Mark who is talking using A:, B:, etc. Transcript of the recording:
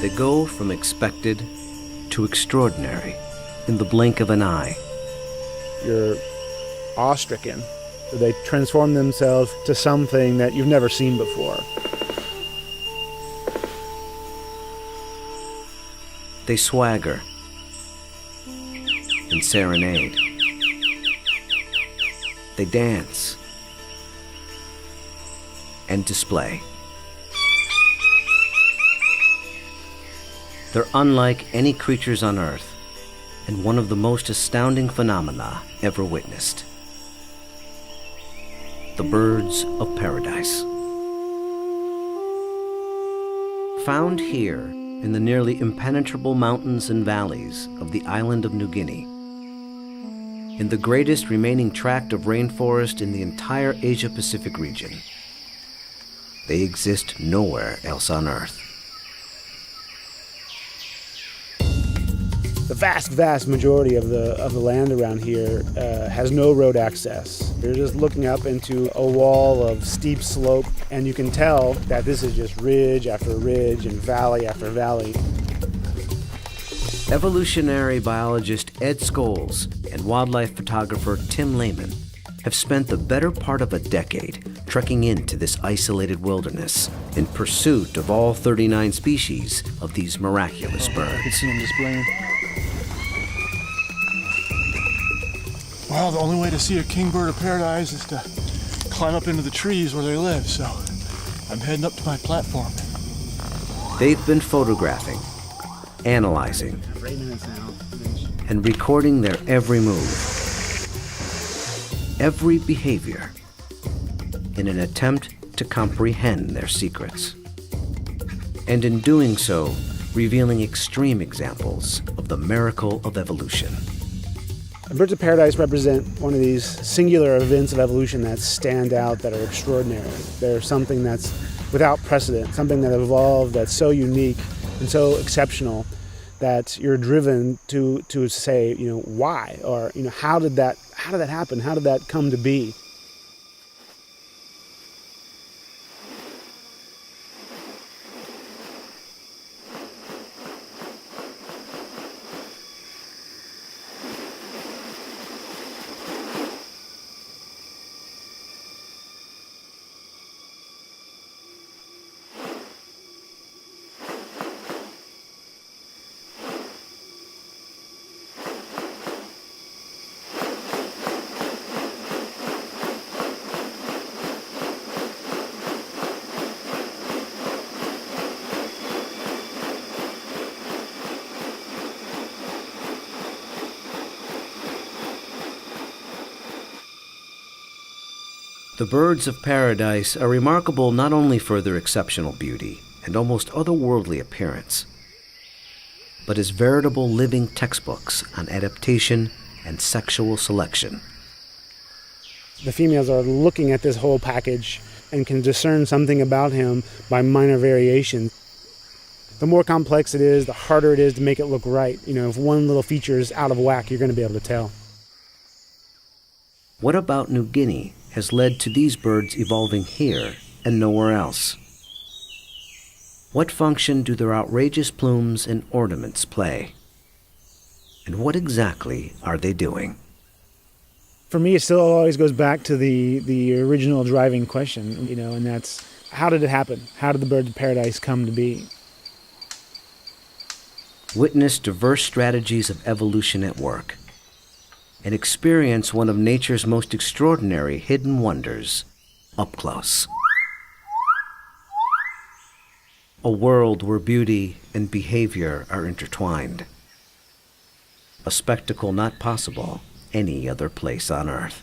A: They go from expected to extraordinary in the blink of an eye.
B: You're awestricken. They transform themselves to something that you've never seen before.
A: They swagger and serenade. They dance and display. They're unlike any creatures on Earth, and one of the most astounding phenomena ever witnessed. The birds of paradise. Found here in the nearly impenetrable mountains and valleys of the island of New Guinea, in the greatest remaining tract of rainforest in the entire Asia-Pacific region. They exist nowhere else on Earth.
B: The vast majority of the land around here has no road access. You're just looking up into a wall of steep slope, and you can tell that this is just ridge after ridge and valley after valley.
A: Evolutionary biologist Ed Scholes and wildlife photographer Tim Lehman have spent the better part of a decade trekking into this isolated wilderness in pursuit of all 39 species of these miraculous birds.
C: I can see them displaying. Well, the only way to see a kingbird of paradise is to climb up into the trees where they live, so I'm heading up to my platform.
A: They've been photographing, analyzing, and recording their every move, every behavior, in an attempt to comprehend their secrets. And in doing so, revealing extreme examples of the miracle of evolution.
B: Birds of paradise represent one of these singular events of evolution that stand out, that are extraordinary. They're something that's without precedent, something that evolved that's so unique and so exceptional that you're driven to say, why? Or, how did that happen? How did that come to be?
A: The birds of paradise are remarkable not only for their exceptional beauty and almost otherworldly appearance, but as veritable living textbooks on adaptation and sexual selection.
B: The females are looking at this whole package and can discern something about him by minor variation. The more complex it is, the harder it is to make it look right. If one little feature is out of whack, you're going to be able to tell.
A: What about New Guinea has led to these birds evolving here and nowhere else? What function do their outrageous plumes and ornaments play? And what exactly are they doing?
B: For me, it still always goes back to the original driving question, and that's, how did it happen? How did the birds of paradise come to be?
A: Witness diverse strategies of evolution at work, and experience one of nature's most extraordinary hidden wonders up close. A world where beauty and behavior are intertwined. A spectacle not possible any other place on Earth.